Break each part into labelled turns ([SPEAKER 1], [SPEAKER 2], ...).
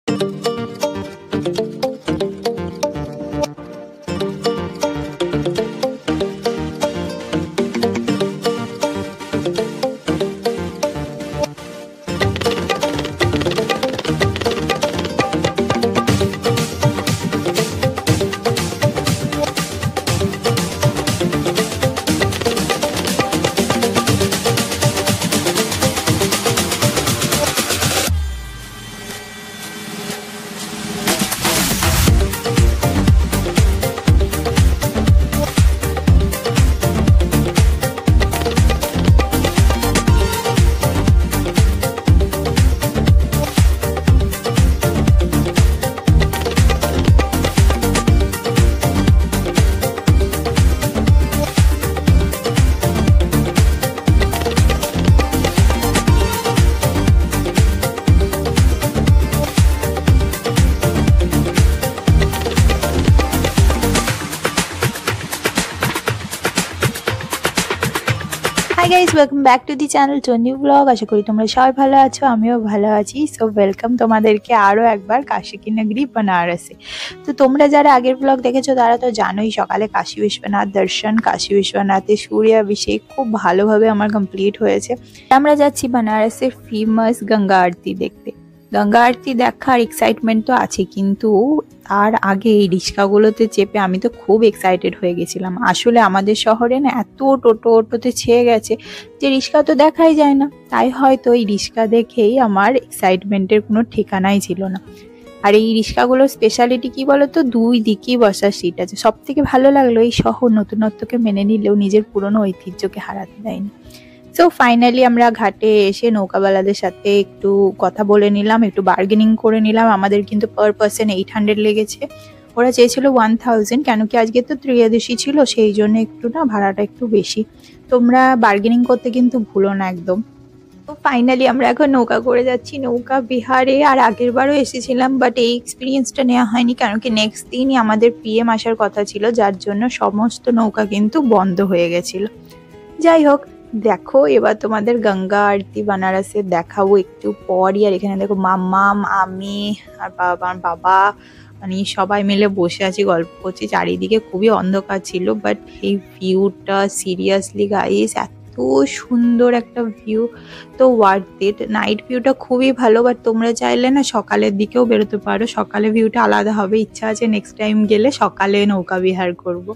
[SPEAKER 1] Hi guys, welcome back to the channel to a new vlog. আশা করি তোমরা সবাই ভালো আছো, আমিও ভালো আছি। সো ওয়েলকাম তোমাদেরকে আরও একবার কাশী কি নগরী বেনারসে। তো তোমরা যারা আগের ব্লগ দেখেছো তারা তো জানোই সকালে কাশী বিশ্বনাথ দর্শন, কাশী বিশ্বনাথে সূর্যাভিষেক খুব ভালোভাবে আমার কমপ্লিট হয়েছে। আমরা যাচ্ছি বেনারসের ফেমাস গঙ্গা আরতি দেখতে। গঙ্গা আরতি দেখার এক্সাইটমেন্ট তো আছে, কিন্তু তার আগে এই রিক্সাগুলোতে চেপে আমি তো খুব এক্সাইটেড হয়ে গেছিলাম। আসলে আমাদের শহরে না এত টোটোতে ছেয়ে গেছে যে রিক্সা তো দেখাই যায় না, তাই হয়তো এই রিক্সা দেখেই আমার এক্সাইটমেন্টের কোনো ঠিকানাই ছিল না। আর এই রিক্সাগুলোর স্পেশালিটি কি বলতো, দুই দিকেই বসার সিট আছে। সব থেকে ভালো লাগলো এই শহর নতুনত্বকে মেনে নিলেও নিজের পুরনো ঐতিহ্যকে হারাতে দেয়নি। সো ফাইনালি আমরা ঘাটে এসে নৌকাওয়ালাদের সাথে একটু কথা বলে নিলাম, একটু বার্গেনিং করে নিলাম। আমাদের কিন্তু পার পার্সন 800 লেগেছে, ওরা চেয়েছিল 1000, কেন কি আজকে তো ত্রয়োদশী ছিল, সেই জন্য একটু না ভাড়াটা একটু বেশি। তোমরা বার্গেনিং করতে কিন্তু ভুলো না একদম। তো ফাইনালি আমরা এখন নৌকা করে যাচ্ছি নৌকা বিহারে। আর আগের বারও এসেছিলাম, বাট এই এক্সপিরিয়েন্সটা নেওয়া হয়নি, কারণ কি নেক্সট দিনই আমাদের পিএম আসার কথা ছিল, যার জন্য সমস্ত নৌকা কিন্তু বন্ধ হয়ে গেছিল। যাই হোক, দেখো এবার তোমাদের গঙ্গা আরতি বেনারসে দেখাবো একটু পরই। আর এখানে দেখো মাম্মাম, আমি আর বাবা মানে সবাই মিলে বসে আছি, গল্প করছি। চারিদিকে খুবই অন্ধকার ছিল, বাট এই ভিউটা সিরিয়াসলি গাইস এত সুন্দর একটা ভিউ, তো ওয়ার্থ ইট। নাইট ভিউটা খুবই ভালো, বাট তোমরা চাইলে না সকালের দিকেও বেরোতে পারো। সকালে ভিউটা আলাদা হবে, ইচ্ছা আছে নেক্সট টাইম গেলে সকালে নৌকা বিহার করবো।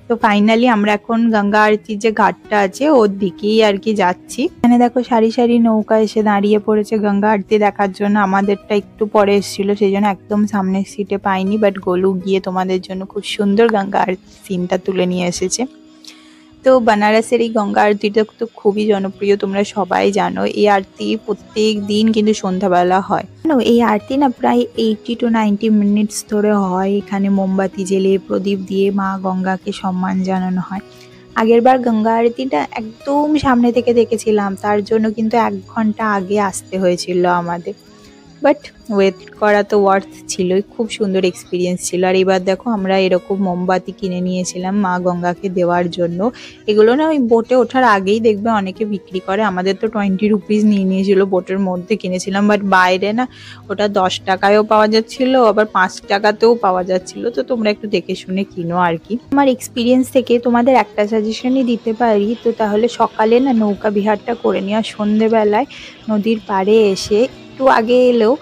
[SPEAKER 1] তো ফাইনালি আমরা এখন গঙ্গা আরতির যে ঘাটটা আছে ওর দিকেই আর কি যাচ্ছি। এখানে দেখো সারি সারি নৌকা এসে দাঁড়িয়ে পড়েছে গঙ্গা আরতি দেখার জন্য। আমাদেরটা একটু পরে এসেছিল, সেই জন্য একদম সামনের সিটে পাইনি, বাট গোলু গিয়ে তোমাদের জন্য খুব সুন্দর গঙ্গা আরতি সিনটা তুলে নিয়ে এসেছে। তো বেনারসের এই গঙ্গা আরতিটা তো খুবই জনপ্রিয়, তোমরা সবাই জানো। এই আরতি প্রত্যেক দিন কিন্তু সন্ধ্যাবেলা হয়। এই আরতি না প্রায় 80 to 90 মিনিটস ধরে হয়। এখানে মোমবাতি জেলে প্রদীপ দিয়ে মা গঙ্গাকে সম্মান জানানো হয়। আগেরবার গঙ্গা আরতিটা একদম সামনে থেকে দেখেছিলাম, তার জন্য কিন্তু 1 ঘন্টা আগে আসতে হয়েছিল আমাদের, বাট ওয়েট করা তো ওয়ার্থ ছিলই। খুব সুন্দর এক্সপিরিয়েন্স ছিল। আর এবার দেখো আমরা এরকম মোমবাতি কিনে নিয়েছিলাম মা গঙ্গাকে দেওয়ার জন্য। এগুলো না ওই বোটে ওঠার আগেই দেখবে অনেকে বিক্রি করে। আমাদের তো 20 রুপিস নিয়ে নিয়েছিল, বোটের মধ্যে কিনেছিলাম, বাট বাইরে না ওটা 10 টাকায়ও পাওয়া যাচ্ছিল, আবার 5 টাকাতেও পাওয়া যাচ্ছিল। তো তোমরা একটু দেখে শুনে কিনো আর কি। আমার এক্সপিরিয়েন্স থেকে তোমাদের একটা সাজেশনই দিতে পারি, তো তাহলে সকালে না নৌকা বিহারটা করে নেওয়া, সন্ধেবেলায় নদীর পাড়ে এসে একটু আগে এলেও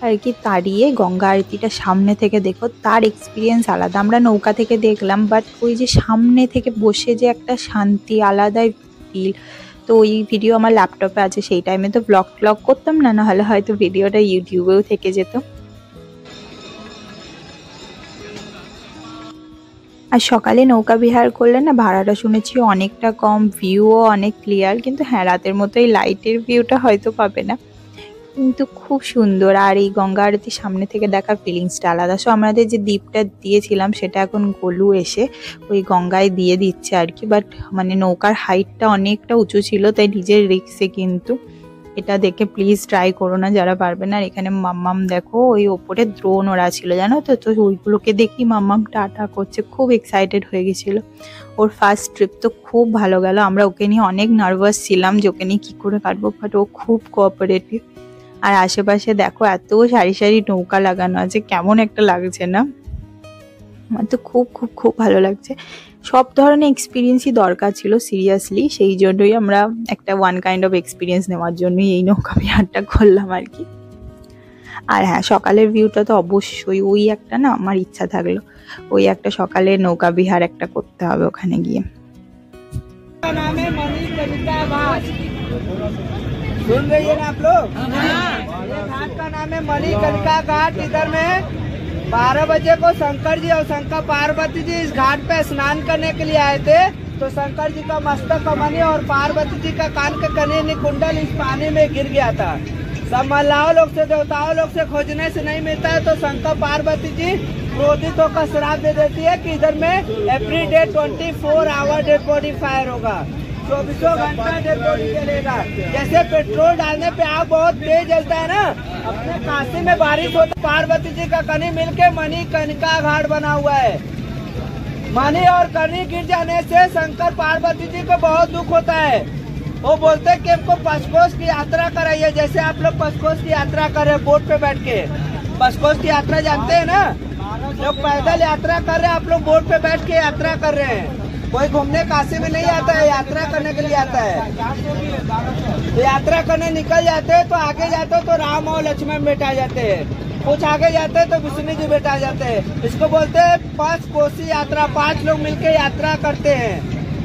[SPEAKER 1] আর কি দাঁড়িয়ে গঙ্গা আরতিটা সামনে থেকে দেখো, তার এক্সপিরিয়েন্স আলাদা। আমরা নৌকা থেকে দেখলাম, বাট ওই যে সামনে থেকে বসে যে একটা শান্তি, আলাদাই ফিল। তো ওই ভিডিও আমার ল্যাপটপে আছে, সেই টাইমে তো ব্লগ করতাম না, নাহলে হয়তো ভিডিওটা ইউটিউবেও থেকে যেত। আর সকালে নৌকা বিহার করলে না ভাড়াটা শুনেছি অনেকটা কম, ভিউও অনেক ক্লিয়ার, কিন্তু হ্যাঁ রাতের মতো এই লাইটের ভিউটা হয়তো পাবে না, কিন্তু খুব সুন্দর। আর এই গঙ্গা আরতির সামনে থেকে দেখার ফিলিংসটা আলাদা। সো আমাদের যে দ্বীপটা দিয়েছিলাম সেটা এখন গোলু এসে ওই গঙ্গায় দিয়ে দিচ্ছে আর কি, বাট মানে নৌকার হাইটটা অনেকটা উঁচু ছিল, তাই নিজের রিস্কে কিন্তু এটা দেখে প্লিজ ট্রাই করো না যারা পারবে না। আর এখানে মাম্মাম দেখো ওই ওপরে দ্রোণ ওরা ছিল, জানো তো, তো ওইগুলোকে দেখি মাম্মাম টাটা করছে, খুব এক্সাইটেড হয়ে গেছিলো। ওর ফার্স্ট ট্রিপ তো খুব ভালো গেল। আমরা ওকে নিয়ে অনেক নার্ভাস ছিলাম যে ওকে নিয়ে কী করে কাটবো, বাট ও খুব কোঅপারেটিভ। আর আশেপাশে দেখো এত সারি সারি নৌকা লাগানো আছে, কেমন একটা লাগছে না? আমার তো খুব খুব খুব ভালো লাগছে। সব ধরনের এক্সপিরিয়েন্সই দরকার ছিল সিরিয়াসলি, সেই জন্যই আমরা একটা ওয়ান কাইন্ড অফ এক্সপিরিয়েন্স নেওয়ার জন্যই এই নৌকা বিহারটা করলাম আর কি। আর হ্যাঁ, সকালের ভিউটা তো অবশ্যই ওই একটা না, আমার ইচ্ছা থাকলো ওই একটা সকালের নৌকা বিহার একটা করতে হবে ওখানে গিয়ে।
[SPEAKER 2] सुन रही है ना आप लोग? ये घाट का नाम है मणिकर्णिका घाट। इधर में 12 बजे को शंकर जी और शंकर पार्वती जी इस घाट पे स्नान करने के लिए आए थे। तो शंकर जी का मस्तक कमनी और पार्वती जी का कान का कनेनी कुंडल इस पानी में गिर गया था। सब मल्लाहों लोग से देवताओं लोग से खोजने से नहीं मिलता है, तो शंकर पार्वती जी क्रोधित होकर श्राप दे देती है कि इधर में every day 24 hour dead body fire होगा, 24 घंटा डेड बॉडी जलेगा। जैसे पेट्रोल डालने पे आग बहुत तेज जलता है ना, अपने काशी में बारिश होता, पार्वती जी का कनी मिलके मणिकर्णिका घाट बना हुआ है। मणि और कनी गिर जाने से शंकर पार्वती जी को बहुत दुख होता है। वो बोलते हैं कि हमको पचकोश की यात्रा कराइए, जैसे आप लोग पचकोश की यात्रा कर रहे हैं बोट पे बैठ के। पचकोश की यात्रा जानते हैं ना, लोग पैदल यात्रा कर रहे हैं, आप लोग बोट पे बैठ के यात्रा कर रहे हैं। कोई घूमने काशी में नहीं आता है, यात्रा करने के लिए आता है। तो यात्रा करने निकल जाते हैं, तो आगे जाते हो तो राम और लक्ष्मण बैठा जाते हैं, कुछ आगे जाते हैं तो विष्णु जी बैठा जाते हैं। इसको बोलते हैं पांच कोसी यात्रा, 5 लोग मिलकर यात्रा करते हैं।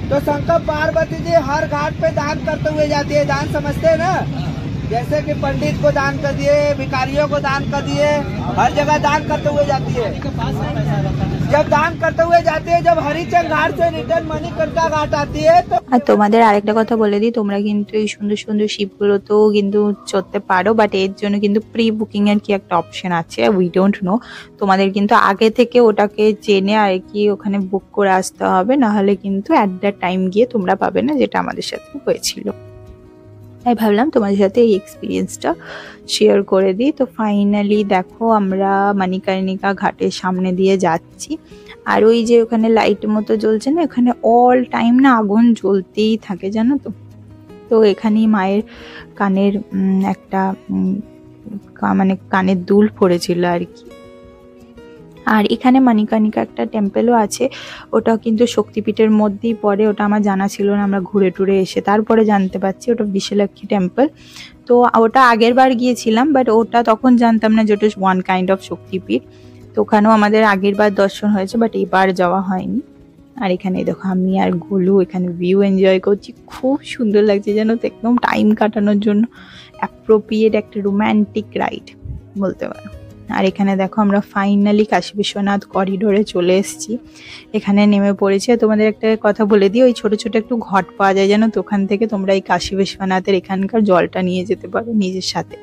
[SPEAKER 2] तो शंकर पार्वती जी हर घाट पे दान करते हुए जाती है। दान समझते हैं ना, जैसे कि पंडित को दान कर दिए, भिखारियों को दान कर दिए, हर जगह दान करते हुए जाती है। जब दान करते हुए जाती है, जब हरिचंद घाट से रिटर्न मणिकर्णिका घाट आती है तो।
[SPEAKER 1] আর তোমাদের আরেকটা কথা বলে দিই, তোমরা কিন্তু এই সুন্দর সুন্দর শিপগুলোতেও কিন্তু চড়তে পারো, বাট এর জন্য কিন্তু প্রি বুকিং এর কি একটা অপশন আছে, উই ডোন্ট নো। তোমাদের কিন্তু আগে থেকে ওটাকে জেনে আর কি ওখানে বুক করে আসতে হবে, নাহলে কিন্তু অ্যাট দ্য টাইম গিয়ে তোমরা পাবে না, যেটা আমাদের সাথে হয়েছিল। তাই ভাবলাম তোমাদের সাথে এই এক্সপিরিয়েন্সটা শেয়ার করে দিই। তো ফাইনালি দেখো আমরা মণিকর্ণিকা ঘাটের সামনে দিয়ে যাচ্ছি, আর ওই যে ওখানে লাইট মতো জ্বলছে না, ওখানে অল টাইম না আগুন জ্বলতেই থাকে জানো তো। তো এখানেই মায়ের কানের একটা মানে কানের দুল পড়েছিল আর কি। আর এখানে মণিকর্ণিকা একটা টেম্পলও আছে, ওটাও কিন্তু শক্তিপীঠের মধ্যেই পড়ে। ওটা আমার জানা ছিল না, আমরা ঘুরে টুরে এসে তারপরে জানতে পারছি ওটা বিশালাক্ষী টেম্পল। তো ওটা আগের বার গিয়েছিলাম, বাট ওটা তখন জানতাম না যে ওটা ওয়ান কাইন্ড অফ শক্তিপীঠ। তো ওখানেও আমাদের আগের বার দর্শন হয়েছে, বাট এবার যাওয়া হয়নি। আর এখানে দেখো আমি আর গোলু এখানে ভিউ এনজয় করছি, খুব সুন্দর লাগছে জানো তো, একদম টাইম কাটানোর জন্য অ্যাপ্রোপ্রিয়েট একটা রোম্যান্টিক রাইড বলতে পারো। আর এখানে দেখো আমরা ফাইনালি কাশী বিশ্বনাথ করিডোরে চলে এসেছি, এখানে নেমে পড়েছি। তোমাদের একটা কথা বলে দিই, ওই ছোট ছোট একটু ঘট পাওয়া যায় জানো তো, ওখান থেকে তোমরা এই কাশী বিশ্বনাথের এখানকার জলটা নিয়ে যেতে পারো নিজের সাথে।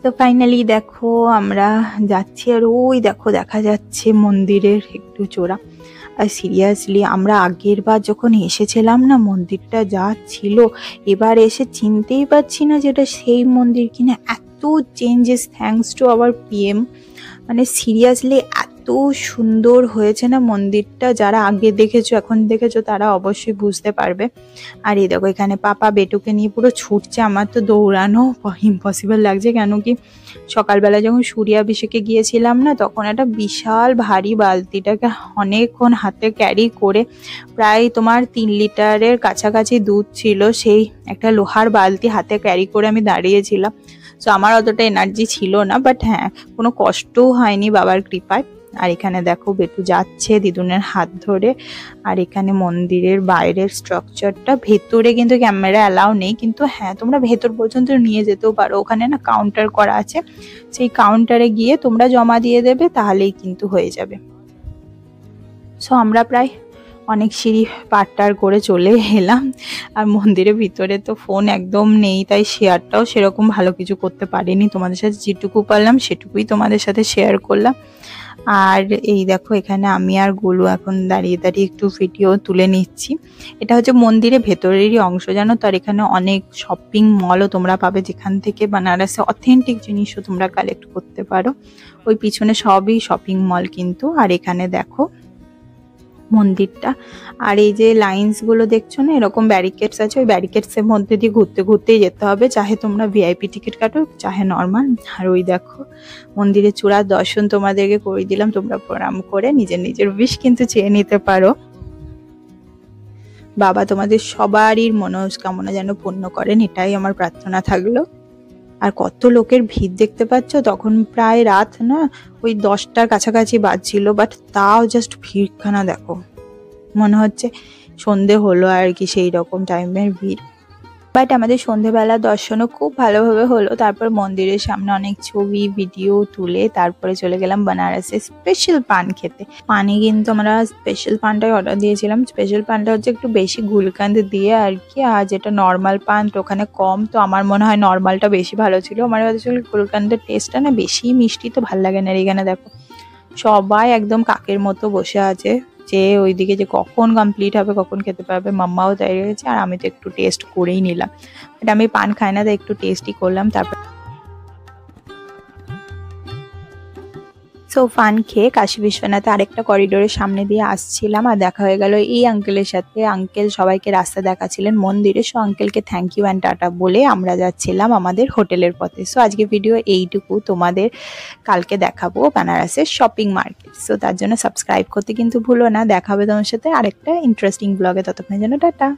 [SPEAKER 1] তো ফাইনালি দেখো আমরা যাচ্ছি, আর ওই দেখো দেখা যাচ্ছে মন্দিরের একটু চূড়া। আর সিরিয়াসলি আমরা আগের বার যখন এসেছিলাম না, মন্দিরটা যা ছিল, এবার এসে চিনতেই পারছি না যে এটা সেই মন্দির কিনা। এত changes thanks to our PM, মানে সিরিয়াসলি এত সুন্দর হয়েছে না মন্দিরটা। যারা আগে দেখেছো এখন দেখেছো তারা অবশ্যই বুঝতে পারবে। আর এই দেখো এখানে পাপা বেটুকে নিয়ে পুরো ছুটছে, আমার তো দৌড়ানো ইম্পসিবল লাগছে, কেন কি সকালবেলা যখন সূর্যাভিষেকে গিয়েছিলাম না, তখন একটা বিশাল ভারী বালতিটাকে অনেকক্ষণ হাতে ক্যারি করে, প্রায় তোমার 3 লিটারের কাছাকাছি দুধ ছিল, সেই একটা লোহার বালতি হাতে ক্যারি করে আমি দাঁড়িয়েছিলাম। তো আমার অতটা এনার্জি ছিল না, বাট হ্যাঁ কোনো কষ্টও হয়নি বাবার কৃপায়। আর এখানে দেখো বেটু যাচ্ছে দিদুনের হাত ধরে। আর এখানে মন্দিরের বাইরের স্ট্রাকচারটা, ভেতরে কিন্তু ক্যামেরা অ্যালাউ নেই, কিন্তু হ্যাঁ তোমরা ভেতর পর্যন্ত নিয়ে যেতেও পারো। ওখানে না কাউন্টার করা আছে, সেই কাউন্টারে গিয়ে তোমরা জমা দিয়ে দেবে, তাহলেই কিন্তু হয়ে যাবে। সো আমরা প্রায় অনেক সিঁড়ি পাট্টার করে চলে এলাম। আর মন্দিরের ভিতরে তো ফোন একদম নেই, তাই শেয়ারটাও সেরকম ভালো কিছু করতে পারিনি। তোমাদের সাথে যেটুকু পারলাম সেটুকুই তোমাদের সাথে শেয়ার করলাম। আর এই দেখো এখানে আমি আর গোলু এখন দাঁড়িয়ে দাঁড়িয়ে একটু ভিডিও তুলে নিচ্ছি। এটা হচ্ছে মন্দিরের ভেতরেরই অংশ জানো তো। আর এখানে অনেক শপিং মলও তোমরা পাবে, যেখান থেকে বানারসে অথেন্টিক জিনিসও তোমরা কালেক্ট করতে পারো। ওই পিছনে সবই শপিং মল কিন্তু। আর এখানে দেখো মন্দিরটা। আর এই যে লাইন্সগুলো দেখছো না, এরকম ব্যারিকেডস আছে, ওই ব্যারিকেডসের মধ্যে দিয়ে ঘুরতে ঘুরতেই যেতে হবে, চাহে তোমরা ভিআইপি টিকিট কাটো চাহে নর্মাল। আর ওই দেখো মন্দিরের চূড়ার দর্শন তোমাদেরকে করে দিলাম, তোমরা প্রণাম করে নিজের নিজের উইশ কিন্তু চেয়ে নিতে পারো। বাবা তোমাদের সবারই মনস্কামনা যেন পূর্ণ করেন, এটাই আমার প্রার্থনা থাকলো। আর কত লোকের ভিড় দেখতে পাচ্ছ, তখন প্রায় রাত না ওই 10টার কাছাকাছি বাজছিল, বাট তাও জাস্ট ভিড়খানা দেখো, মনে হচ্ছে সন্ধে হলো আর কি, সেই রকম টাইমের ভিড়। বাট আমাদের সন্ধেবেলা দর্শনও খুব ভালোভাবে হলো। তারপর মন্দিরের সামনে অনেক ছবি ভিডিও তুলে তারপরে চলে গেলাম বেনারসে স্পেশাল পান খেতে। পানি কিন্তু আমরা স্পেশাল পানটাই অর্ডার দিয়েছিলাম। স্পেশাল পানটা হচ্ছে একটু বেশি গুলকান্দ দিয়ে আর কি, আর যেটা নর্মাল পান তো ওখানে কম, তো আমার মনে হয় নর্মালটা বেশি ভালো ছিল। আমার আসলে গুলকান্দের টেস্টটা না বেশি মিষ্টি, তো ভালো লাগে না। এখানে দেখো সবাই একদম কাকের মতো বসে আছে, যে ওইদিকে যে কখন কমপ্লিট হবে কখন খেতে পারবে। মাম্মাও দাঁড়িয়ে গেছে, আর আমি তো একটু টেস্ট করেই নিলাম, বাট আমি পান খাই না তাই একটু টেস্টই করলাম। তারপর সো ফান খেয়ে কাশী বিশ্বনাথে আরেকটা করিডোরের সামনে দিয়ে আসছিলাম, আর দেখা হয়ে গেল এই আঙ্কেলের সাথে। আঙ্কেল সবাইকে রাস্তা দেখাচ্ছিলেন মন্দিরে। সো আঙ্কেলকে থ্যাংক ইউ অ্যান্ড টাটা বলে আমরা যাচ্ছিলাম আমাদের হোটেলের পথে। সো আজকে ভিডিও এইটুকু, তোমাদের কালকে দেখাবো বেনারসের শপিং মার্কেট। সো তার জন্য সাবস্ক্রাইব করতে কিন্তু ভুলো না। দেখা হবে তোমার সাথে আরেকটা ইন্টারেস্টিং ব্লগে, ততক্ষণের জন্য টাটা।